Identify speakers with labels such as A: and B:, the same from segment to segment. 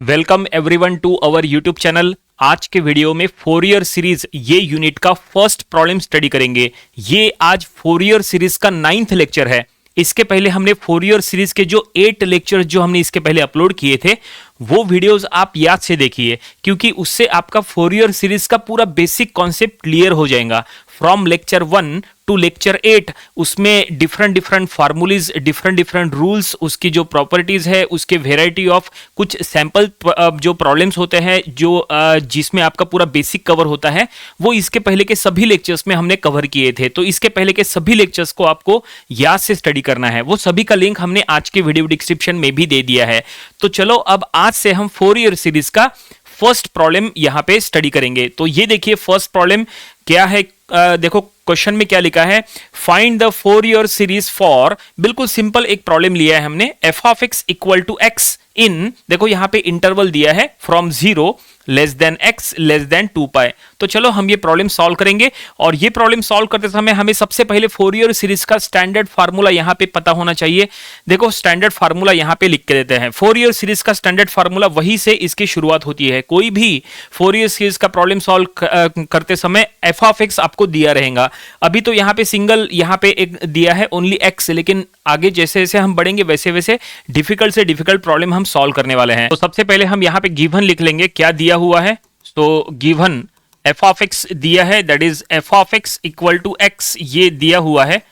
A: Welcome everyone to our YouTube channel. आज के video में फोरियर सीरीज ये यूनिट का फर्स्ट प्रॉब्लम स्टडी करेंगे। ये आज फोरियर सीरीज का 9th लेक्चर है। इसके पहले हमने फोरियर सीरीज के जो 8 लेक्चर जो हमने इसके पहले अपलोड किए थे वो वीडियोस आप याद से देखिए, क्योंकि उससे आपका फोरियर सीरीज का पूरा बेसिक कॉन्सेप्ट क्लियर हो जाएगा। फ्रॉम लेक्चर 1 टू लेक्चर 8 उसमें डिफरेंट फार्मूलीज, डिफरेंट रूल्स, उसकी जो प्रॉपर्टीज है, उसके वेराइटी ऑफ कुछ सैंपल जो प्रॉब्लम्स होते हैं जो जिसमें आपका पूरा बेसिक कवर होता है, वो इसके पहले के सभी लेक्चर्स में हमने कवर किए थे। तो इसके पहले के सभी लेक्चर्स को आपको याद से स्टडी करना है। वो सभी का लिंक हमने आज के वीडियो डिस्क्रिप्शन में भी दे दिया है। तो चलो अब आज से हम फोरियर सीरीज का फर्स्ट प्रॉब्लम यहां पे स्टडी करेंगे। तो ये देखिए फर्स्ट प्रॉब्लम क्या है। देखो क्वेश्चन में क्या लिखा है, find the Fourier series for, बिल्कुल सिंपल एक प्रॉब्लम लिया है हमने, f of x equal to x in, देखो यहां पे इंटरवल दिया है from 0 less than x less than 2 pi. तो चलो हम ये प्रॉब्लम सॉल्व करेंगे। और ये प्रॉब्लम सॉल्व करते समय हमें सबसे पहले फोरियर सीरीज का स्टैंडर्ड फार्मूला यहां पे पता होना चाहिए। देखो स्टैंडर्ड फार्मूला यहां पे लिख के देते हैं। फोरियर सीरीज का स्टैंडर्ड फार्मूला, वही से इसकी शुरुआत होती है। कोई भी फोरियर सीरीज का प्रॉब्लम सॉल्व करते समय एफ ऑफ एक्स आपको दिया रहेगा। अभी तो यहां पे सिंगल यहां पे एक दिया है ओनली एक्स, लेकिन आगे जैसे जैसे हम बढ़ेंगे वैसे वैसे डिफिकल्ट से डिफिकल्ट प्रॉब्लम हम सॉल्व करने वाले हैं। तो सबसे पहले हम यहां पे गिवन लिख लेंगे, क्या दिया हुआ है। तो गिवन एफ ऑफ एक्स दिया है, that is f of x equal to x, ये दिया हुआ है।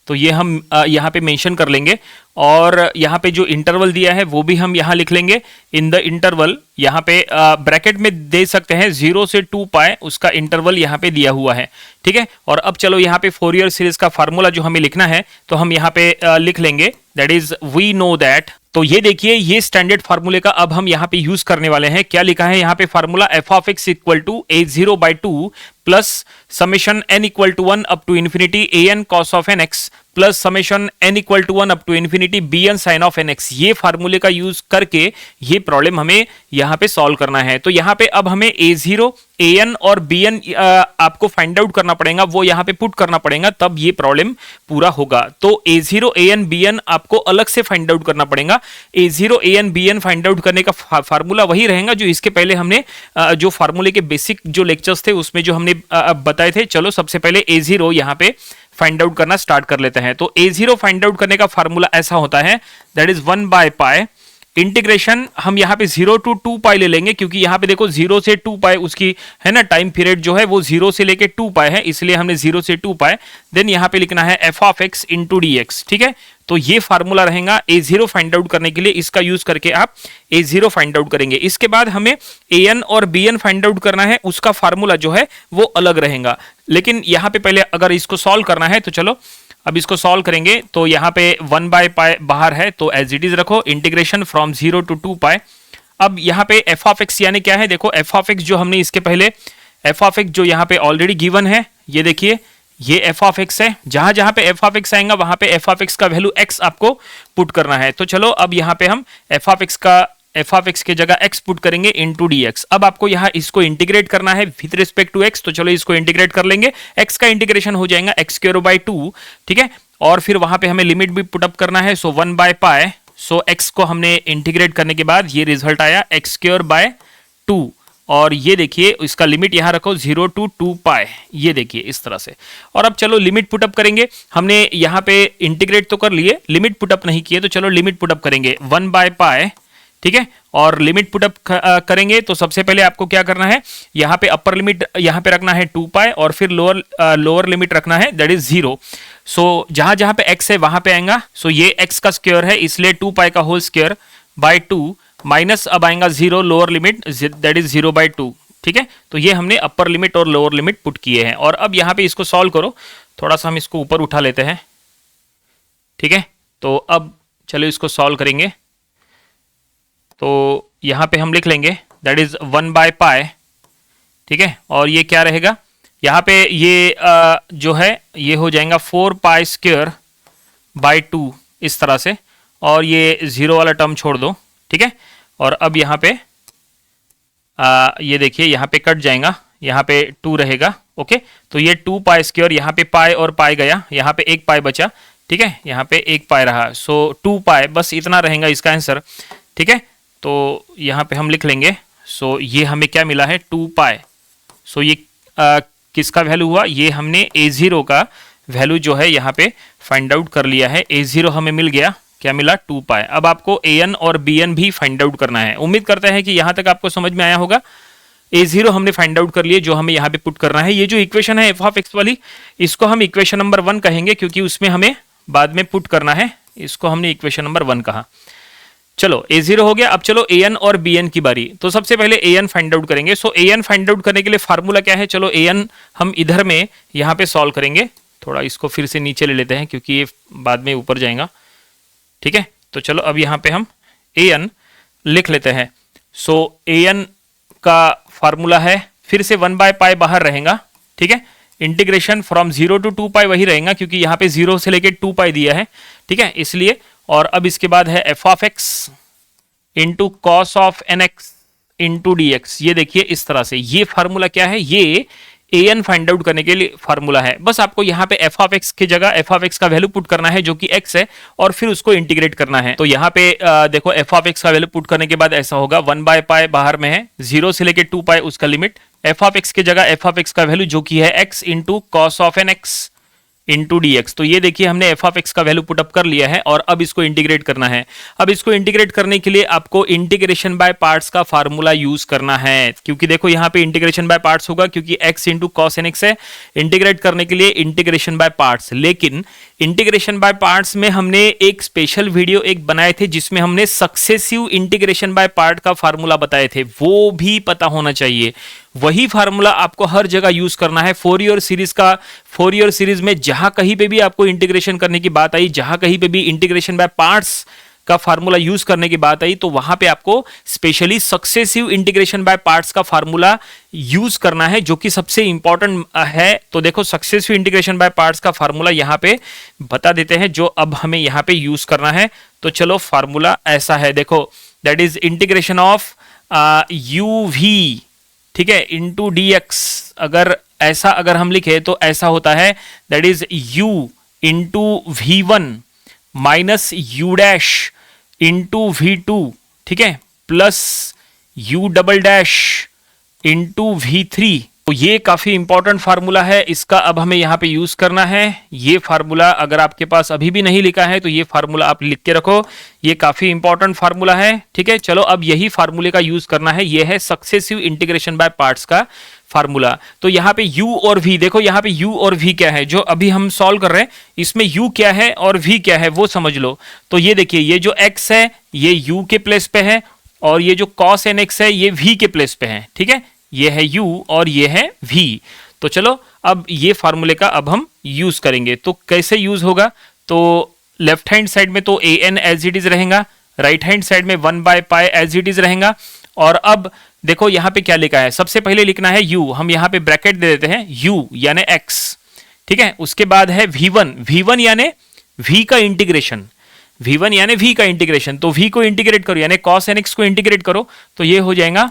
A: तो ये हम यहां पे मेंशन कर लेंगे। और यहां पे जो इंटरवल दिया है वो भी हम यहां लिख लेंगे। इन द इंटरवल यहां पे ब्रैकेट में दे सकते हैं 0 से 2 पाई, उसका इंटरवल यहां पे दिया हुआ है। ठीक है। और अब चलो यहां पे फोरियर सीरीज का फार्मूला जो हमें लिखना है तो हम यहां पे लिख लेंगे, that is we know that. तो ये देखिए ये स्टैंडर्ड फार्मूले का अब हम यहां पे यूज करने वाले हैं। क्या लिखा है यहां पे formula, f of x equal to a0/2 plus summation n equal to 1 up to infinity an cos of nx plus summation n equal to 1 up to infinity bn sine of nx। ये फार्मूले का use करके ये problem हमें यहां पे solve करना है। तो यहां पे अब हमें a0, an और bn आपको फाइंड आउट करना पड़ेगा, वो यहां पे पुट करना पड़ेगा, तब ये प्रॉब्लम पूरा होगा। तो a0, an, bn आपको अलग से फाइंड आउट करना पड़ेगा। a0, an, bn find out करने का फार्मूला वही रहेगा जो इसके पहले हमने जो फार्मूले के बेसिक जो लेक्चर्स थे उसमें जो हमने बताए थे। चलो सबसे पहले a0 यहां पे फाइंड आउट करना स्टार्ट कर लेते हैं। तो a0 फाइंड आउट करने का फार्मूला ऐसा होता है, दैट इज 1/पाई इंटीग्रेशन, हम यहां पे 0 टू 2 पाई ले लेंगे, क्योंकि यहां पे देखो 0 से 2 पाई उसकी है ना टाइम पीरियड जो है वो 0 से लेके 2 पाई है, इसलिए हमने 0 से 2 पाई। देन यहां पे लिखना है F of x into D x. ठीक है। तो ये फार्मूला रहेगा a0 फाइंड आउट करने के लिए, इसका यूज करके आप a0 फाइंड आउट करेंगे। इसके बाद हमें an और bn फाइंड आउट करना है, उसका फार्मूला जो है वो अलग रहेगा। लेकिन यहां पे पहले अगर इसको सॉल्व करना है तो चलो अब इसको सॉल्व करेंगे। तो यहां पे 1/पाई बाहर है तो एज इट इज रखो, इंटीग्रेशन फ्रॉम 0 टू 2 पाई। अब यहां पे एफ ऑफ एक्स यानी क्या है, देखो एफ ऑफ एक्स जो हमने इसके पहले एफ ऑफ एक्स जो यहां पे ऑलरेडी गिवन है, ये देखिए ये एफ ऑफ एक्स है। जहां जहां पे एफ ऑफ एक्स आएगा वहां पे एफ ऑफ एक्स का वैल्यू एक्स आपको पुट करना है। तो चलो अब यहां पे हम एफ ऑफ एक्स के जगह x पुट करेंगे इनटू dx। अब आपको यहां इसको इंटीग्रेट करना है विद रिस्पेक्ट टू x, तो चलो इसको इंटीग्रेट कर लेंगे। x का इंटीग्रेशन हो जाएगा x²/2। ठीक है। और फिर वहां पे हमें लिमिट भी पुट अप करना है, सो 1/पाई। सो x को हमने इंटीग्रेट करने के बाद ये रिजल्ट आया x²/2। और ये देखिए इसका लिमिट यहां रखो 0 टू 2 पाई, ये देखिए इस तरह से। और अब चलो लिमिट पुटअप करेंगे। हमने यहां पे इंटीग्रेट तो कर लिए, लिमिट पुटअप नहीं किए, तो चलो लिमिट पुटअप करेंगे 1/पाई। ठीक है। और लिमिट पुटअप करेंगे तो सबसे पहले आपको क्या करना है, यहां पे अपर लिमिट यहां पे रखना है 2 पाई और फिर लोअर लिमिट रखना है, दैट इज 0। सो जहां जहां पे x है वहां पे आएगा, सो ये x का स्क्वायर है इसलिए 2 पाई का होल स्क्वायर बाय 2 माइनस अब आएगा 0 लोअर लिमिट, दैट इज 0/2। ठीक है। तो ये हमने अपर लिमिट और लोअर लिमिट पुट किए हैं। और अब यहां पे इसको सॉल्व करो, थोड़ा सा हम इसको ऊपर उठा लेते हैं। ठीक है। तो अब चलो इसको सॉल्व करेंगे। तो यहां पे हम लिख लेंगे दैट इज 1/पाई। ठीक है। और ये क्या रहेगा, यहां पे ये जो है ये हो जाएगा 4π²/2 इस तरह से। और ये 0 वाला टर्म छोड़ दो। ठीक है। और अब यहां पे ये देखिए यहां पे कट जाएगा, यहां पे 2 रहेगा। ओके। तो ये 2π², यहां पे पाई और पाई गया, यहां पे 1 पाई बचा। ठीक है। यहां पे 1 पाई रहा, सो 2 पाई, बस इतना रहेगा इसका आंसर। ठीक है। तो यहाँ पे हम लिख लेंगे। सो ये हमें क्या मिला है 2 पाई। सो ये किसका वैल्यू हुआ, ये हमने A0 का वैल्यू जो है यहाँ पे फाइंड आउट कर लिया है। A0 हमें मिल गया, क्या मिला 2 पाई। अब आपको AN और BN भी फाइंड आउट करना है। उम्मीद करते हैं कि यहाँ तक आपको समझ में आया होगा। A0 हमने फाइंड आउट कर लिए, जो हमें यहाँ पे पुट करना है। ये जो इक्वेशन है f ऑफ x वाली, इसको हम इक्वेशन नंबर 1 कहेंगे, क्योंकि उसमें हमें बाद में पुट करना है। इसको हमने इक्वेशन नंबर 1 कहा। चलो A0 हो गया। अब चलो AN और BN की बारी। तो सबसे पहले AN फाइंड आउट करेंगे। सो AN फाइंड आउट करने के लिए फार्मूला क्या है, चलो AN हम इधर में यहाँ पे सॉल्व करेंगे। थोड़ा इसको फिर से नीचे ले लेते हैं, क्योंकि ये बाद में ऊपर जाएगा। ठीक है, तो चलो अब यहाँ पे हम AN लिख लेते हैं। सो AN का फार्मूला है, फिर से 1 बाय पाई बाहर रहेगा। ठीक है, इंटीग्रेशन फ्रॉम 0 टू 2 पाई वही रहेगा, क्योंकि यहाँ पे 0 से लेके 2 पाई दिया है। ठीक है, इसलिए। और अब इसके बाद है f of x into cos of nx into dx। ये देखिए इस तरह से, ये फार्मूला क्या है, ये an फाइंड आउट करने के लिए फार्मूला है। बस आपको यहाँ पे f ऑफ x की जगह f ऑफ x का वैल्यू पुट करना है, जो कि x है, और फिर उसको इंटीग्रेट करना है। तो यहाँ पे देखो f ऑफ x का वैल्यू पुट करने के बाद ऐसा होगा, 1 बाय पाई बाहर में है, 0 से लेके 2 पाई उसका लिमिट। f ऑफ x की जगह f ऑफ x का वैल्यू जो कि है x into cos of nx into dx। तो ये देखिए हमने f ऑफ x का वैल्यू पुटअप कर लिया है, और अब इसको इंटीग्रेट करना है। अब इसको इंटीग्रेट करने के लिए आपको इंटीग्रेशन बाय पार्ट्स का फार्मूला यूज करना है, क्योंकि देखो यहाँ पे इंटीग्रेशन बाय पार्ट्स होगा, क्योंकि x इंटू कॉस nx है। इंटीग्रेट करने के लिए इंटीग्रेशन बाय पार्ट्स, लेकिन इंटीग्रेशन बाय पार्ट्स में हमने एक स्पेशल वीडियो एक बनाए थे, जिसमें हमने सक्सेसिव इंटीग्रेशन बाय पार्ट का फार्मूला बताए थे, वो भी पता होना चाहिए। वही फार्मूला आपको हर जगह यूज करना है। फोरियर सीरीज में जहां कहीं पे भी आपको इंटीग्रेशन करने की बात आई, जहां कहीं पे भी इंटीग्रेशन बाय पार्ट्स का फार्मूला यूज करने की बात आई, तो वहां पे आपको specially successive integration by parts का फार्मूला यूज करना है, जो कि सबसे इंपॉर्टेंट है। तो देखो सक्सेसिव इंटीग्रेशन बाय पार्ट्स का फार्मूला यहां पे बता देते हैं, जो अब हमें यहां पे यूज करना है। तो चलो फार्मूला ऐसा है, देखो, that is integration of uv, ठीक है, इंटू dx। अगर हम लिखे तो ऐसा होता है, that is u into v1 minus u dash into v2, ठीक है, plus u double dash into v3। तो ये काफी इंपॉर्टेंट फार्मूला है, इसका अब हमें यहां पे यूज करना है। ये फार्मूला अगर आपके पास अभी भी नहीं लिखा है, तो ये फार्मूला आप लिख के रखो, ये काफी इंपॉर्टेंट फार्मूला है। ठीक है, चलो अब यही फार्मूले का यूज करना है। ये है सक्सेसिव इंटीग्रेशन बाय पार्ट्स का फार्मूला। तो यहाँ पे u और v, देखो यहाँ पे u और v क्या है, जो अभी हम सॉल्व कर रहे हैं, इसमें u क्या है और v क्या है वो समझ लो। तो ये देखिए, ये जो x है ये u के प्लेस पे है, और ये जो cos nx है ये v के प्लेस पे है। ठीक है, ये है u और ये है v। तो चलो अब ये फार्मूले का अब हम यूज करेंगे। तो कैसे यूज होगा, तो लेफ्ट हैंड साइड में तो an एज इट इज रहेगा, राइट हैंड साइड में 1 by pi as it is रहेगा। और अब देखो यहाँ पे क्या लिखा है, सबसे पहले लिखना है u, हम यहाँ पे ब्रैकेट दे देते हैं, u यानी x। ठीक है, उसके बाद है v1 यानी v का इंटीग्रेशन, v1 यानी v का इंटीग्रेशन। तो v को इंटीग्रेट करो, यानी cos nx को इंटीग्रेट करो, तो ये हो जाएगा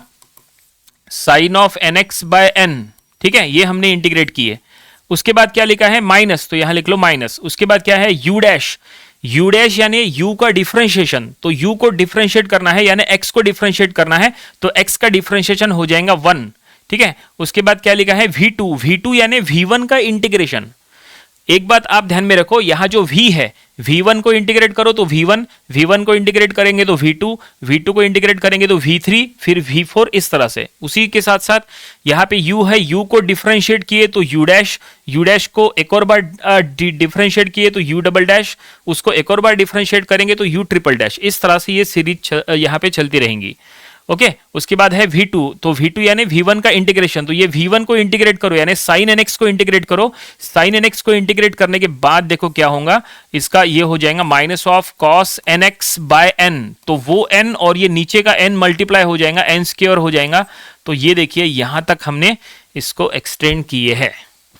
A: sine of nx by n। ठीक है, ये हमने इंटीग्रेट किए। उसके बाद क्या लिखा है, माइनस, तो यहां लिख लो माइनस। उसके बाद क्या है, u डैश यानी u का डिफरेंशिएशन। तो u को डिफरेंशिएट करना है, यानी x को डिफरेंशिएट करना है, तो x का डिफरेंशिएशन हो जाएगा 1। ठीक है, उसके बाद क्या लिखा है, v2 यानी v1 का इंटीग्रेशन। एक बात आप ध्यान में रखो, यहां जो v है, v1 को इंटीग्रेट करो तो v1 को इंटीग्रेट करेंगे तो v2 को इंटीग्रेट करेंगे तो v3, फिर v4, इस तरह से। उसी के साथ साथ यहां पे u है, u को डिफरेंशिएट किए तो u डैश को एक और बार डिफरेंशिएट किए तो u डबल डैश, उसको एक और बार डिफरेंशिएट करेंगे तो u ट्रिपल डैश। इस तरह से ये सीरीज यहां पे चलती रहेंगी। ओके, उसके बाद है v2, तो v2 यानी v1 का इंटीग्रेशन। तो ये v1 को इंटीग्रेट करो, यानी sin nx को इंटीग्रेट करो। sin nx को इंटीग्रेट करने के बाद देखो क्या होगा, इसका ये हो जाएगा minus of cos nx by n। तो वो n और ये नीचे का n मल्टीप्लाई हो जाएगा, n स्क्वायर हो जाएगा। तो ये देखिए यहां तक हमने इसको एक्सटेंड किए है,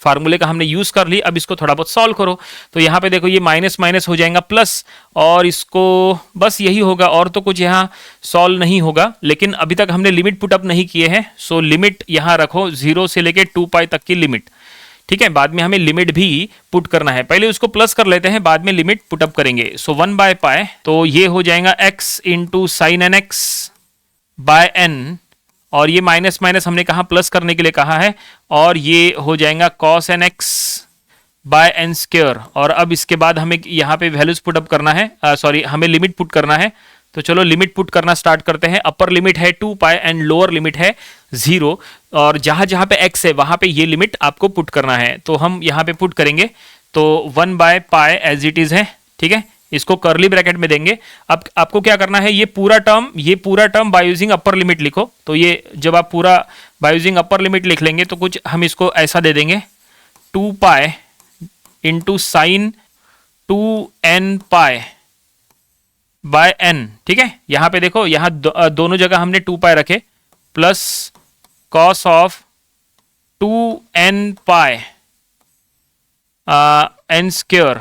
A: फार्मूले का हमने यूज कर ली। अब इसको थोड़ा बहुत सॉल्व करो, तो यहाँ पे देखो ये माइनस माइनस हो जाएगा प्लस, और इसको बस यही होगा, और तो कुछ यहाँ सॉल्व नहीं होगा। लेकिन अभी तक हमने लिमिट पुट अप नहीं किए हैं, सो लिमिट यहाँ रखो 0 से लेके 2 पाई तक की लिमिट। ठीक है, बाद में हमें लिमिट भी पुट करना है, पहले उसको प्लस कर लेते हैं, बाद में लिमिट पुट अप करेंगे। सो 1 बाय पाई, तो ये हो जाएगा x into sine nx by n, और ये माइनस माइनस हमने कहा प्लस करने के लिए कहा है, और ये हो जाएगा cos n x by n square. और अब इसके बाद हमें यहाँ पे वैल्यूज पुट अप करना है, सॉरी हमें लिमिट पुट करना है। तो चलो लिमिट पुट करना स्टार्ट करते हैं। अपर लिमिट है 2 पाई एंड लोअर लिमिट है 0, और जहां जहां पे x है वहां पे ये लिमिट आपको पुट करना है। तो हम यहाँ पे पुट करेंगे, तो 1 by pi as it is है, ठीक है, इसको कर्ली ब्रैकेट में देंगे। अब आपको क्या करना है, ये पूरा term by using upper limit लिखो। तो ये जब आप पूरा बाय यूजिंग अपर लिमिट लिख लेंगे तो कुछ हम इसको ऐसा दे देंगे, 2 pi into sine 2n pi by n, ठीक है। यहां पे देखो, यहां दोनों जगह हमने 2 पाई रखे, plus cos of 2n pi n square.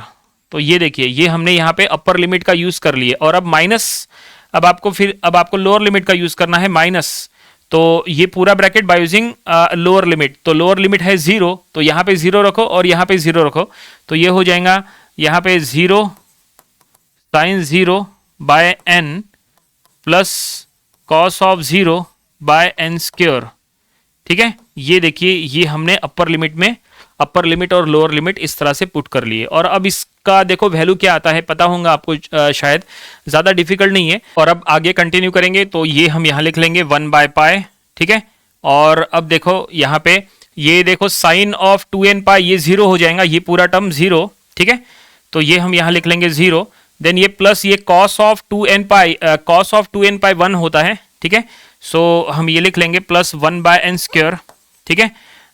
A: तो ये देखिए, ये हमने यहाँ पे अपर लिमिट का यूज कर लिए, और अब माइनस, अब आपको लोअर लिमिट का यूज करना है माइनस। तो ये पूरा bracket by using lower limit, तो लोअर लिमिट है 0, तो यहाँ पे 0 रखो और यहाँ पे 0 रखो। तो ये हो जाएगा यहाँ पे 0 sine 0 by n plus cos of 0 by n square, ठीक है। ये देखिए, ये हमने अपर लिमिट और लोअर लिमिट इस तरह से पुट कर लिए। और अब इसका देखो वैल्यू क्या आता है, पता होगा आपको, शायद ज्यादा डिफिकल्ट नहीं है। और अब आगे कंटिन्यू करेंगे, तो ये हम यहाँ लिख लेंगे 1 बाय पाई, ठीक है। और अब देखो यहाँ पे, ये देखो साइन ऑफ 2n पाई, ये 0 हो जाएगा, ये पूरा टर्म 0, ठीक है। तो ये हम यहाँ लिख लेंगे 0, देन ये प्लस ये cos of 2n pi, cos of 2n पाई 1 होता है, ठीक है। सो हम ये लिख लेंगे प्लस 1 बाय एन स्क्वायर, ठीक है।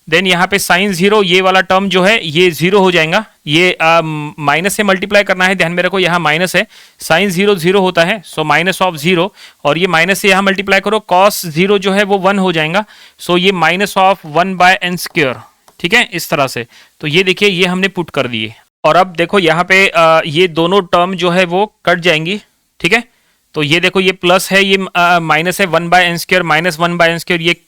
A: देन यहाँ पे साइन 0, ये वाला टर्म जो है ये 0 हो जाएगा, ये माइनस से मल्टीप्लाई करना है, ध्यान में रखो यहाँ माइनस है, साइन 0 0 होता है, सो माइनस ऑफ 0, और ये माइनस से यहाँ मल्टीप्लाई करो, कॉस 0 जो है वो 1 हो जाएगा, सो ये minus of 1 by n square, ठीक है, इस तरह से। तो ये देखिए, ये हमने पुट कर दिए। और अब देखो यहाँ पे ये दोनों टर्म जो है वो कट जाएंगी, ठीक है। तो ये देखो, ये प्लस है, ये माइनस है, 1 by n square minus 1 by n square, ये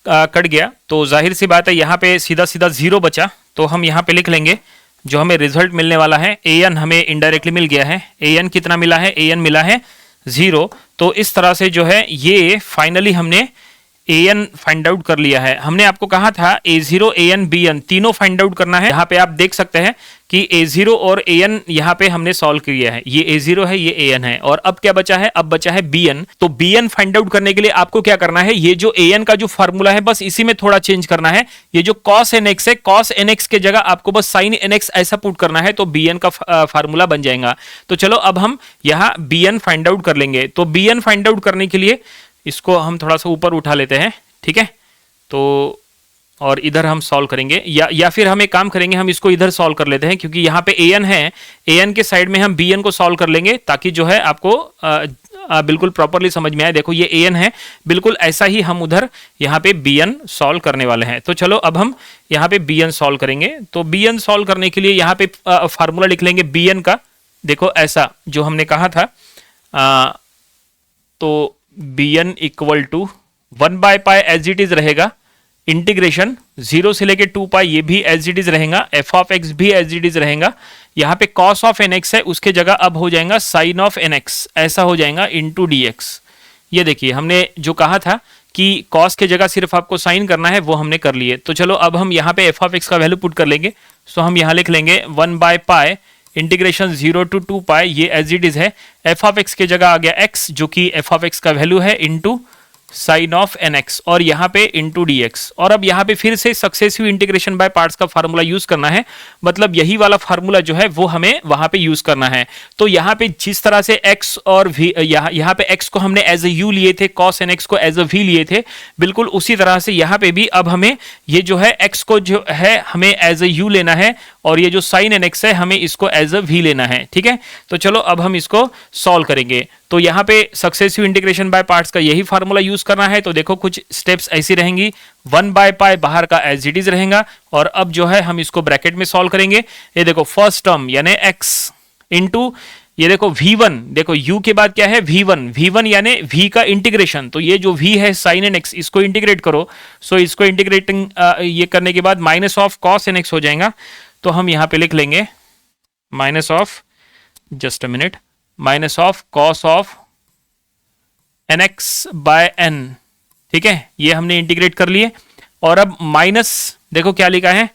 A: कट गया। तो जाहिर सी बात है यहाँ पे सीधा सीधा 0 बचा। तो हम यहाँ पे लिख लेंगे जो हमें रिजल्ट मिलने वाला है, an हमें इनडायरेक्टली मिल गया है। an कितना मिला है, an मिला है 0। तो इस तरह से जो है ये फाइनली हमने an फाइंड आउट कर लिया है। हमने आपको कहा था a0 an bn तीनों फाइंड आउट करना है। यहाँ पे आप देख सकते हैं कि a0 और an यहाँ पे हमने सॉल्व किया है, ये a0 है, ये an है, और अब क्या बचा है, अब बचा है bn। तो bn फाइंड आउट करने के लिए आपको क्या करना है, ये जो an का जो फार्मूला है बस इसी में थोड़ा चेंज करना है। ये जो cos nx है, cos nx के जगह आपको बस sin nx ऐसा पुट करना है, तो bn का फार्मूला बन जाएगा। तो चलो अब हम यहाँ bn फाइंड आउट कर लेंगे। तो bn फाइंड आउट करने के लिए इसको हम थोड़ा सा ऊपर उठा लेते हैं, ठीक है। तो और इधर हम सॉल्व करेंगे, या फिर हम एक काम करेंगे, हम इसको इधर सॉल्व कर लेते हैं, क्योंकि यहाँ पे an है, an के साइड में हम bn को सॉल्व कर लेंगे, ताकि जो है आपको बिल्कुल प्रॉपरली समझ में आए। देखो ये an है, बिल्कुल ऐसा ही हम उधर यहाँ पे bn सॉल्व करने वाले हैं। तो चलो अब हम यहाँ पे bn सॉल्व करेंगे। तो bn सॉल्व करने के लिए यहाँ पे फार्मूला लिख लेंगे bn का। देखो ऐसा जो हमने कहा था, तो bn equal to 1 by pi as it is रहेगा, इंटीग्रेशन 0 से लेके 2 पाई, ये भी एज इट इज रहेगा, एफ ऑफ एक्स भी एज इट इज रहेगा। यहाँ पे कॉस ऑफ nx है, उसके जगह अब हो जाएगा साइन ऑफ nx, ऐसा हो जाएगा इंटू dx। ये देखिए, हमने जो कहा था कि कॉस के जगह सिर्फ आपको साइन करना है, वो हमने कर लिए। तो चलो अब हम यहाँ पे एफ ऑफ एक्स का वैल्यू पुट कर लेंगे। सो हम यहाँ लिख लेंगे 1 बाय पाई इंटीग्रेशन 0 टू 2 पाई, ये एज इट इज है, एफ ऑफ एक्स के जगह आ गया x, जो कि एफ ऑफ एक्स का वैल्यू है, इंटू साइन ऑफ nx, और यहाँ पे इंटू dx। और अब यहाँ पे फिर से सक्सेसिव इंटीग्रेशन बाय पार्ट्स का फार्मूला यूज करना है, मतलब यही वाला फार्मूला जो है वो हमें वहां पे यूज करना है। तो यहाँ पे जिस तरह से x और v, यहाँ पे x को हमने एज ए u लिए थे, cos nx को एज ए v लिए थे, बिल्कुल उसी तरह से यहाँ पे भी अब हमें ये जो है x को जो है हमें एज ए u लेना है, और ये जो साइन nx है हमें इसको एज ए v लेना है, ठीक है। तो चलो अब हम इसको सॉल्व करेंगे। तो यहाँ पे सक्सेसिव इंटीग्रेशन बाय पार्ट्स का यही फार्मूला यूज करना है। तो देखो कुछ स्टेप्स ऐसी रहेंगी, 1 बाय पाई बाहर का एज इट इज रहेगा, और अब जो है हम इसको ब्रैकेट में सॉल्व करेंगे। ये देखो फर्स्ट टर्म यानी x इंटू ये देखो v1, देखो u के बाद क्या है v1 यानी v का इंटीग्रेशन। तो ये जो v है साइन nx, इसको इंटीग्रेट करो। सो इसको इंटीग्रेटिंग ये करने के बाद माइनस ऑफ कॉस nx हो जाएगा। तो हम यहाँ पे लिख लेंगे minus of, just a minute, minus of cos of nx by n, ठीक है, ये हमने इंटीग्रेट कर लिए। और अब माइनस, देखो क्या लिखा है,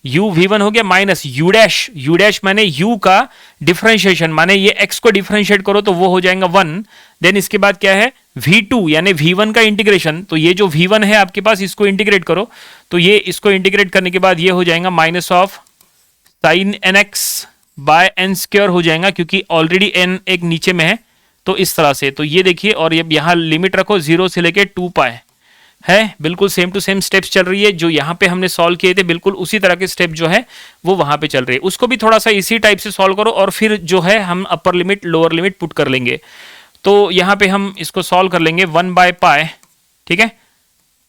A: u v1 हो गया माइनस u डैश माने u का डिफरेंशिएशन, माने ये x को डिफरेंशिएट करो तो वो हो जाएगा 1। देन इसके बाद क्या है v2 यानी v1 का इंटीग्रेशन, तो ये जो v1 है आपके पास इसको इंटीग्रेट करो, तो ये इसको इंटीग्रेट करने के बाद ये हो जाएगा minus of sine nx by n square हो जाएगा, क्योंकि ऑलरेडी n एक नीचे में है, तो इस तरह से। तो ये देखिए, और ये यहां लिमिट रखो 0 से लेके 2 पाई है, बिल्कुल सेम टू सेम स्टेप्स चल रही है जो यहाँ पे हमने सॉल्व किए थे, बिल्कुल उसी तरह के स्टेप जो है वो वहां पे चल रही है। उसको भी थोड़ा सा इसी टाइप से सॉल्व करो और फिर जो है हम upper limit lower limit put कर लेंगे। तो यहाँ पे हम इसको सॉल्व कर लेंगे 1 बाय पाई, ठीक है,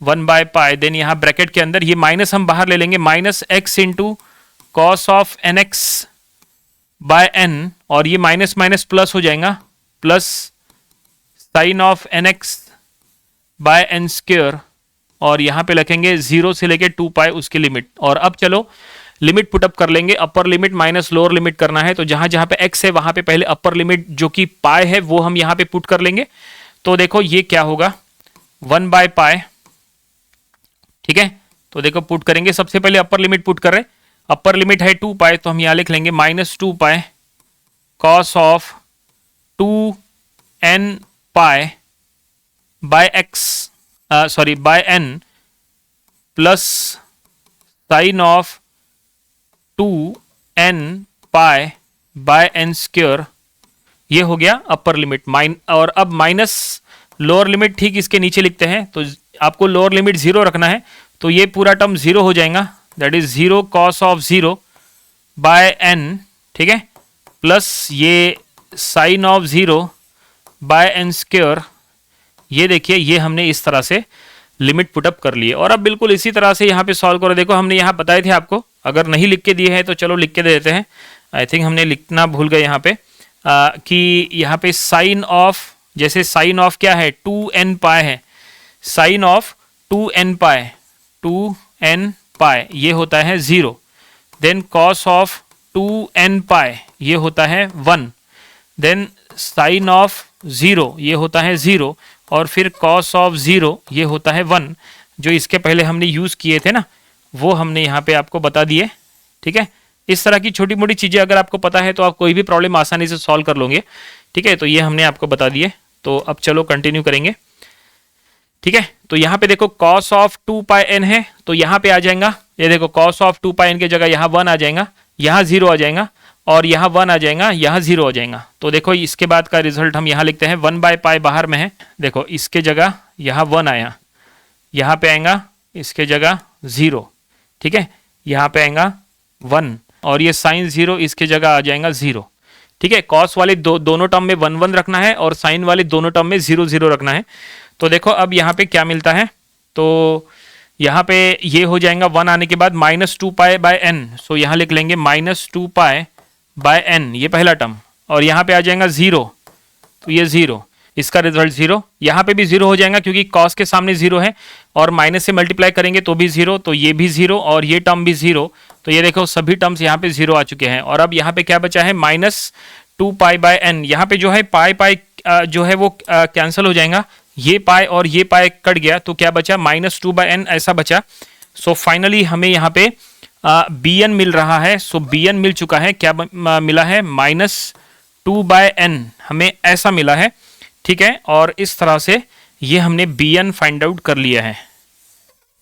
A: 1 बाय पाई। देन यहाँ ब्रैकेट के अंदर ये माइनस हम बाहर ले लेंगे, minus x into cos of n x by n, और ये माइनस माइनस प्लस हो जाएगा, plus sine of n x by n square, और यहां पे लिखेंगे 0 से लेके 2 पाई उसकी लिमिट। और अब चलो लिमिट पुटअप कर लेंगे, upper limit minus lower limit करना है, तो जहां जहां पे x है वहां पे पहले अपर लिमिट जो कि पाई है वो हम यहां पे पुट कर लेंगे। तो देखो ये क्या होगा 1 बाय पाई, ठीक है, तो देखो पुट करेंगे, सबसे पहले अपर लिमिट पुट कर रहे, अपर लिमिट है 2 पाई, तो हम यहां लिख लेंगे minus 2 pi cos of 2 n pi by x, sorry by n plus sine of 2 n pi by n square, ये हो गया अपर लिमिट और अब माइनस लोअर लिमिट ठीक इसके नीचे लिखते हैं, तो आपको लोअर लिमिट 0 रखना है, तो ये पूरा टर्म 0 हो जाएगा, that is 0 cos of 0 by n, ठीक है, प्लस ये sine of 0 by n square. ये देखिए ये हमने इस तरह से लिमिट पुटअप कर लिए। और अब बिल्कुल इसी तरह से यहाँ पे सॉल्व करो, देखो हमने यहाँ बताए थे आपको, अगर नहीं लिख के दिए हैं तो चलो लिख के दे देते हैं, आई थिंक हमने लिखना भूल गए यहाँ पे कि यहाँ पे साइन ऑफ, जैसे साइन ऑफ क्या है 2n पाई है, sign of 2n pi, 2n पाई ये होता है 0, देन कॉस ऑफ 2n पाई ये होता है 1, देन साइन ऑफ 0 ये होता है 0, और फिर कॉस ऑफ 0 ये होता है 1, जो इसके पहले हमने यूज़ किए थे ना वो हमने यहाँ पे आपको बता दिए, ठीक है। इस तरह की छोटी मोटी चीज़ें अगर आपको पता है तो आप कोई भी प्रॉब्लम आसानी से सॉल्व कर लोगे, ठीक है। तो ये हमने आपको बता दिए, तो अब चलो कंटिन्यू करेंगे, ठीक है। तो यहाँ पे देखो कॉस ऑफ 2 पाई n है, तो यहाँ पे आ जाएगा, ये देखो कॉस ऑफ 2 पाई n की जगह यहाँ 1 आ जाएगा, यहाँ 0 आ जाएगा, और यहाँ 1 आ जाएगा, यहाँ 0 आ जाएगा। तो देखो इसके बाद का रिजल्ट हम यहाँ लिखते हैं, 1 बाय पाई बाहर में है, देखो इसके जगह यहाँ 1 आया, यहाँ पे आएगा इसके जगह 0, ठीक है, यहाँ पे आएगा 1, और ये साइन 0 इसके जगह आ जाएगा 0, ठीक है। कॉस वाले दोनों टर्म में 1 1 रखना है और साइन वाले दोनों टर्म में 0 0 रखना है। तो देखो अब यहाँ पे क्या मिलता है, तो यहाँ पे ये हो जाएगा 1 आने के बाद माइनस 2 पाई बाय n, सो यहाँ लिख लेंगे माइनस 2 पाई बाय n, ये पहला टर्म, और यहाँ पे आ जाएगा 0, तो ये 0, इसका रिजल्ट 0, यहाँ पे भी 0 हो जाएगा क्योंकि कॉस के सामने 0 है, और माइनस से मल्टीप्लाई करेंगे तो भी 0, तो ये भी 0 और ये टर्म भी 0, तो ये देखो सभी टर्म्स यहाँ पे 0 आ चुके हैं। और अब यहाँ पे क्या बचा है माइनस 2 पाई बाय n, यहाँ पे जो है पाई पाई जो है वो कैंसिल हो जाएगा, ये पाई और ये पाई कट गया, तो क्या बचा माइनस 2 बाय n ऐसा बचा। सो फाइनली हमें यहाँ पे bn मिल रहा है, सो bn मिल चुका है, क्या मिला है माइनस 2 बाय n हमें ऐसा मिला है, ठीक है। और इस तरह से ये हमने bn फाइंड आउट कर लिया है,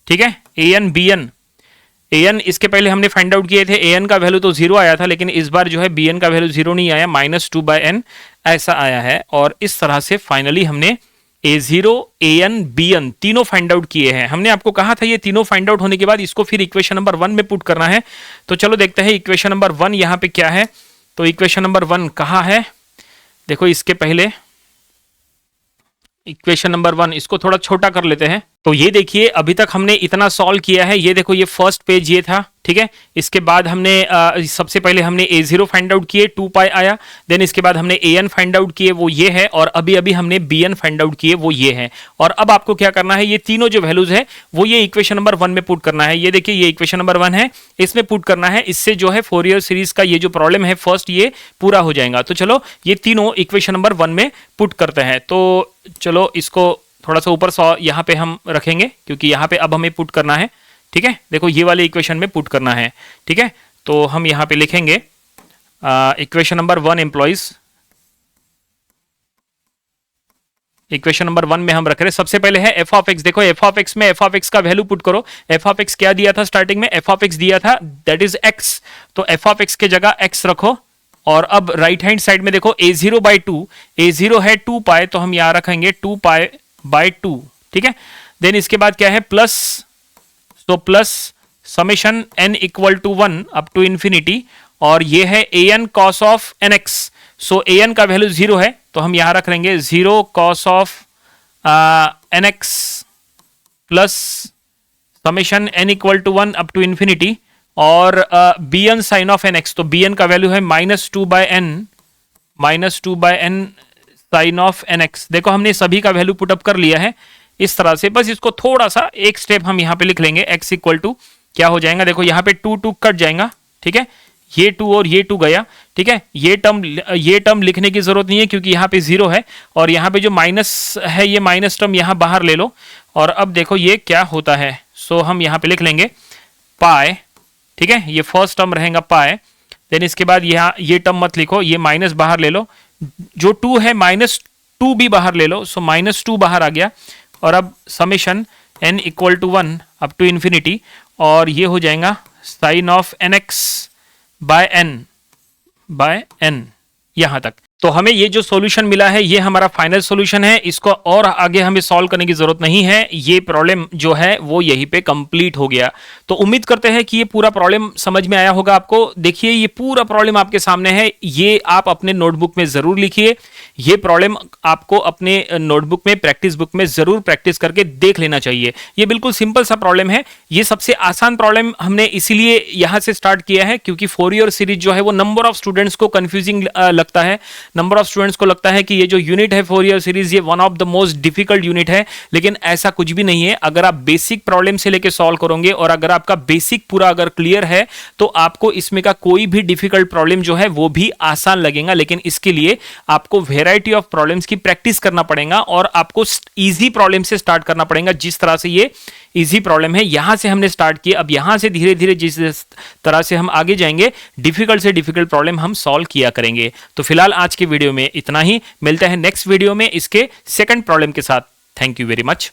A: ठीक है। an bn an इसके पहले हमने फाइंड आउट किए थे, an का वैल्यू तो 0 आया था, लेकिन इस बार जो है bn का वैल्यू 0 नहीं आया, माइनस 2 बाय n ऐसा आया है। और इस तरह से फाइनली हमने a0 an bn तीनों फाइंड आउट किए हैं। हमने आपको कहा था ये तीनों फाइंड आउट होने के बाद इसको फिर इक्वेशन नंबर 1 में पुट करना है। तो चलो देखते हैं इक्वेशन नंबर 1 यहाँ पे क्या है। तो इक्वेशन नंबर 1 कहाँ है, देखो इसके पहले इक्वेशन नंबर 1 इसको थोड़ा छोटा कर लेते हैं, तो ये देखिए अभी तक हमने इतना सॉल्व किया है। ये देखो ये फर्स्ट पेज ये था, ठीक है। इसके बाद हमने सबसे पहले हमने a0 फाइंड आउट किए, 2 पाई आया। देन इसके बाद हमने an फाइंड आउट किए, वो ये है। और अभी अभी हमने bn फाइंड आउट किए, वो ये है। और अब आपको क्या करना है, ये तीनों जो वैल्यूज है वो ये इक्वेशन नंबर 1 में पुट करना है। ये देखिए ये इक्वेशन नंबर 1 है, इसमें पुट करना है। इससे जो है फोरियर सीरीज का ये जो प्रॉब्लम है फर्स्ट ये पूरा हो जाएगा। तो चलो ये तीनों इक्वेशन नंबर 1 में पुट करते हैं। तो चलो इसको थोड़ा सा ऊपर 100 यहाँ पे हम रखेंगे, क्योंकि यहाँ पे अब हमें पुट करना है, ठीक है। देखो ये वाले इक्वेशन में पुट करना है, ठीक है। तो हम यहाँ पे लिखेंगे equation number 1 employees, equation number 1 में हम रख रहे हैं सबसे पहले है एफ ऑफ एक्स। देखो एफ ऑफ एक्स में एफ ऑफ एक्स का वैल्यू पुट करो। एफ ऑफ एक्स क्या दिया था स्टार्टिंग में, एफ ऑफ एक्स दिया था दैट इज एक्स। तो एफ ऑफ एक्स के जगह एक्स रखो। और अब राइट हैंड साइड में देखो a0 बाई 2, a0 है 2 पाई, तो हम यहां रखेंगे 2 पाई बाई 2, ठीक है। देन इसके बाद क्या है प्लस, तो plus summation n equal to 1 up to infinity. और ये है an cos of nx। So an का वैल्यू 0 है, तो हम यहां रख लेंगे 0 cos of nx plus summation n equal to 1 up to infinity. और bn साइन ऑफ nx, तो bn का वैल्यू है -2 by n sine of nx। देखो हमने सभी का वैल्यू पुटअप कर लिया है इस तरह से। बस इसको थोड़ा सा एक स्टेप हम यहां पे लिख लेंगे, x इक्वल टू क्या हो जाएगा, देखो यहां पे 2 कट जाएगा, ठीक है। ये 2 और ये 2 गया, ठीक है। ये टर्म लिखने की जरूरत नहीं है क्योंकि यहाँ पे 0 है। और यहाँ पे जो माइनस है ये माइनस टर्म यहाँ बाहर ले लो। और अब देखो ये क्या होता है, सो हम यहाँ पे लिख लेंगे पाई, ठीक है। ये फर्स्ट टर्म रहेगा पाई। देन इसके बाद यहाँ ये टर्म मत लिखो, ये माइनस बाहर ले लो। जो 2 है -2 भी बाहर ले लो, सो -2 बाहर आ गया। और अब summation n equal to 1 up to infinity. और ये हो जाएगा sine of nx by n यहां तक। तो हमें ये जो सॉल्यूशन मिला है ये हमारा फाइनल सॉल्यूशन है। इसको और आगे हमें सॉल्व करने की जरूरत नहीं है। ये प्रॉब्लम जो है वो यहीं पे कंप्लीट हो गया। तो उम्मीद करते हैं कि ये पूरा प्रॉब्लम समझ में आया होगा आपको। देखिए ये पूरा प्रॉब्लम आपके सामने है, ये आप अपने नोटबुक में जरूर लिखिए। ये प्रॉब्लम आपको अपने नोटबुक में प्रैक्टिस बुक में जरूर प्रैक्टिस करके देख लेना चाहिए। ये बिल्कुल सिंपल सा प्रॉब्लम है। ये सबसे आसान प्रॉब्लम हमने इसीलिए यहां से स्टार्ट किया है क्योंकि फोरियर सीरीज जो है वो नंबर ऑफ स्टूडेंट्स को कंफ्यूजिंग लगता है। नंबर ऑफ स्टूडेंट्स को लगता है कि ये जो यूनिट है फोरियर सीरीज ये one of the most difficult unit है, लेकिन ऐसा कुछ भी नहीं है। अगर आप बेसिक प्रॉब्लम से लेके सॉल्व करोगे और अगर आपका बेसिक पूरा अगर क्लियर है तो आपको इसमें का कोई भी डिफिकल्ट प्रॉब्लम जो है वो भी आसान लगेगा। लेकिन इसके लिए आपको वैरायटी ऑफ प्रॉब्लम्स की प्रैक्टिस करना पड़ेगा और आपको इजी प्रॉब्लम से स्टार्ट करना पड़ेगा। जिस तरह से ये इजी प्रॉब्लम है यहां से हमने स्टार्ट किया, अब यहां से धीरे धीरे जिस तरह से हम आगे जाएंगे डिफिकल्ट से डिफिकल्ट प्रॉब्लम हम सॉल्व किया करेंगे। तो फिलहाल आज के वीडियो में इतना ही, मिलते हैं नेक्स्ट वीडियो में इसके सेकंड प्रॉब्लम के साथ। Thank you very much.